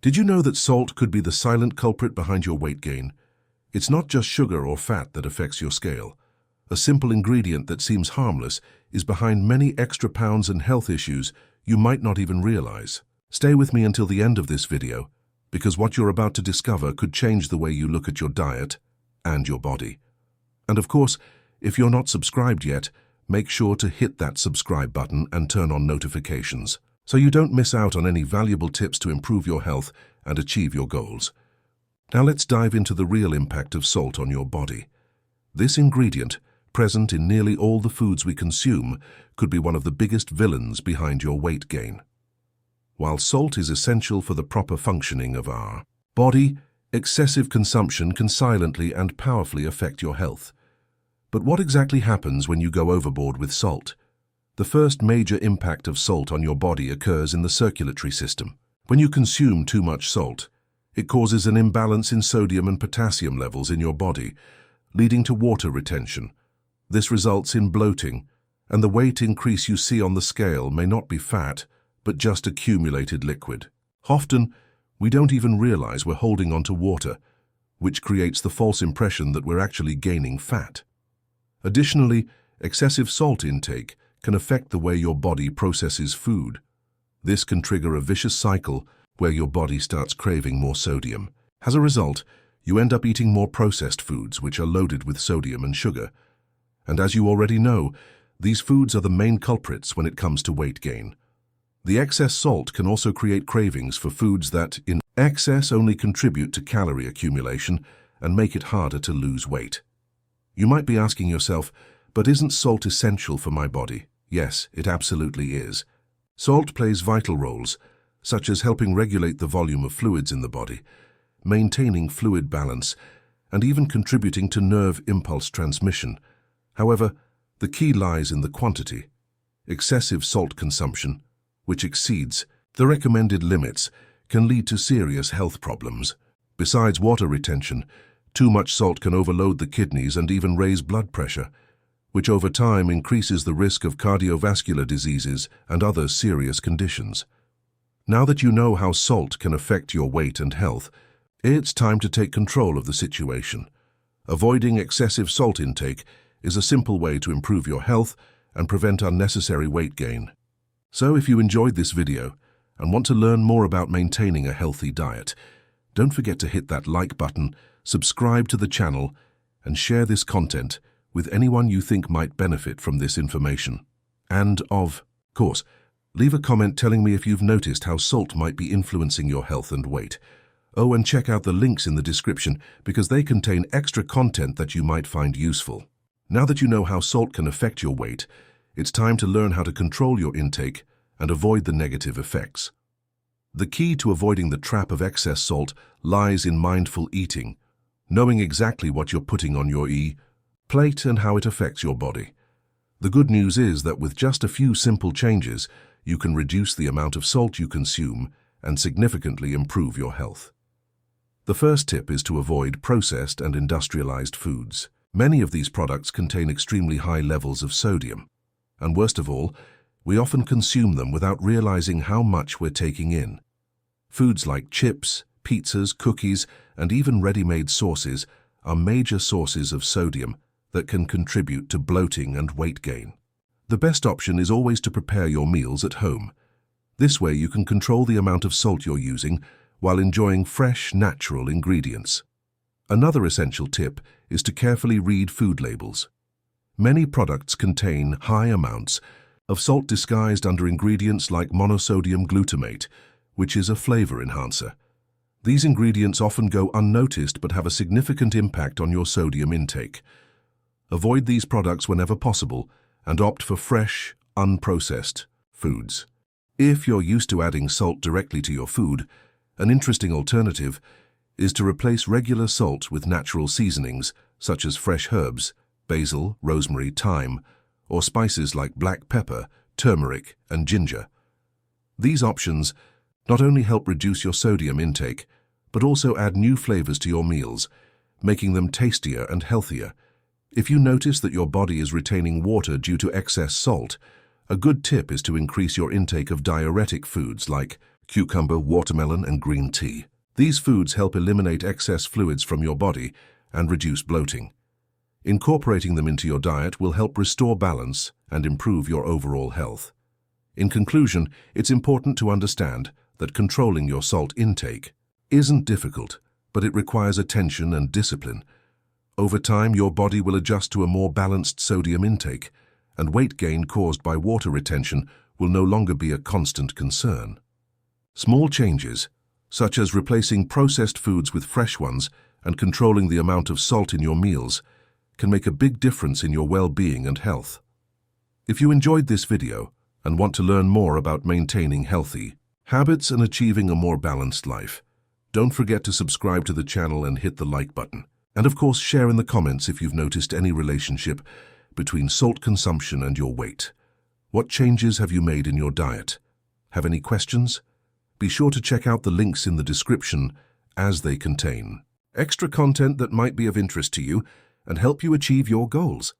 Did you know that salt could be the silent culprit behind your weight gain? It's not just sugar or fat that affects your scale. A simple ingredient that seems harmless is behind many extra pounds and health issues you might not even realize. Stay with me until the end of this video, because what you're about to discover could change the way you look at your diet and your body. And of course, if you're not subscribed yet, make sure to hit that subscribe button and turn on notifications, so you don't miss out on any valuable tips to improve your health and achieve your goals. Now let's dive into the real impact of salt on your body. This ingredient, present in nearly all the foods we consume, could be one of the biggest villains behind your weight gain. While salt is essential for the proper functioning of our body, excessive consumption can silently and powerfully affect your health. But what exactly happens when you go overboard with salt? The first major impact of salt on your body occurs in the circulatory system. When you consume too much salt, it causes an imbalance in sodium and potassium levels in your body, leading to water retention. This results in bloating, and the weight increase you see on the scale may not be fat, but just accumulated liquid. Often, we don't even realize we're holding on to water, which creates the false impression that we're actually gaining fat. Additionally, excessive salt intake can affect the way your body processes food. This can trigger a vicious cycle where your body starts craving more sodium. As a result, you end up eating more processed foods which are loaded with sodium and sugar. And as you already know, these foods are the main culprits when it comes to weight gain. The excess salt can also create cravings for foods that, in excess, only contribute to calorie accumulation and make it harder to lose weight. You might be asking yourself, but isn't salt essential for my body? Yes, it absolutely is. Salt plays vital roles, such as helping regulate the volume of fluids in the body, maintaining fluid balance, and even contributing to nerve impulse transmission. However, the key lies in the quantity. Excessive salt consumption, which exceeds the recommended limits, can lead to serious health problems. Besides water retention, too much salt can overload the kidneys and even raise blood pressure, which over time increases the risk of cardiovascular diseases and other serious conditions. Now that you know how salt can affect your weight and health, it's time to take control of the situation. Avoiding excessive salt intake is a simple way to improve your health and prevent unnecessary weight gain. So if you enjoyed this video and want to learn more about maintaining a healthy diet, don't forget to hit that like button, subscribe to the channel, and share this content with anyone you think might benefit from this information. And of course, leave a comment telling me if you've noticed how salt might be influencing your health and weight. Oh, and check out the links in the description because they contain extra content that you might find useful. Now that you know how salt can affect your weight, it's time to learn how to control your intake and avoid the negative effects. The key to avoiding the trap of excess salt lies in mindful eating, knowing exactly what you're putting on your plate and how it affects your body. The good news is that with just a few simple changes, you can reduce the amount of salt you consume and significantly improve your health. The first tip is to avoid processed and industrialized foods. Many of these products contain extremely high levels of sodium, and worst of all, we often consume them without realizing how much we're taking in. Foods like chips, pizzas, cookies, and even ready-made sauces are major sources of sodium that can contribute to bloating and weight gain. The best option is always to prepare your meals at home. This way you can control the amount of salt you're using while enjoying fresh, natural ingredients. Another essential tip is to carefully read food labels. Many products contain high amounts of salt disguised under ingredients like monosodium glutamate, which is a flavor enhancer. These ingredients often go unnoticed but have a significant impact on your sodium intake. Avoid these products whenever possible and opt for fresh, unprocessed foods. If you're used to adding salt directly to your food, an interesting alternative is to replace regular salt with natural seasonings such as fresh herbs, basil, rosemary, thyme, or spices like black pepper, turmeric, and ginger. These options not only help reduce your sodium intake, but also add new flavors to your meals, making them tastier and healthier. If you notice that your body is retaining water due to excess salt, A good tip is to increase your intake of diuretic foods like cucumber, watermelon, and green tea. These foods help eliminate excess fluids from your body and reduce bloating. Incorporating them into your diet will help restore balance and improve your overall health. In conclusion, it's important to understand that controlling your salt intake isn't difficult, but it requires attention and discipline. Over time, your body will adjust to a more balanced sodium intake, and weight gain caused by water retention will no longer be a constant concern. Small changes, such as replacing processed foods with fresh ones and controlling the amount of salt in your meals, can make a big difference in your well-being and health. If you enjoyed this video and want to learn more about maintaining healthy habits and achieving a more balanced life, don't forget to subscribe to the channel and hit the like button. And of course, share in the comments if you've noticed any relationship between salt consumption and your weight. What changes have you made in your diet? Have any questions? Be sure to check out the links in the description, as they contain extra content that might be of interest to you and help you achieve your goals.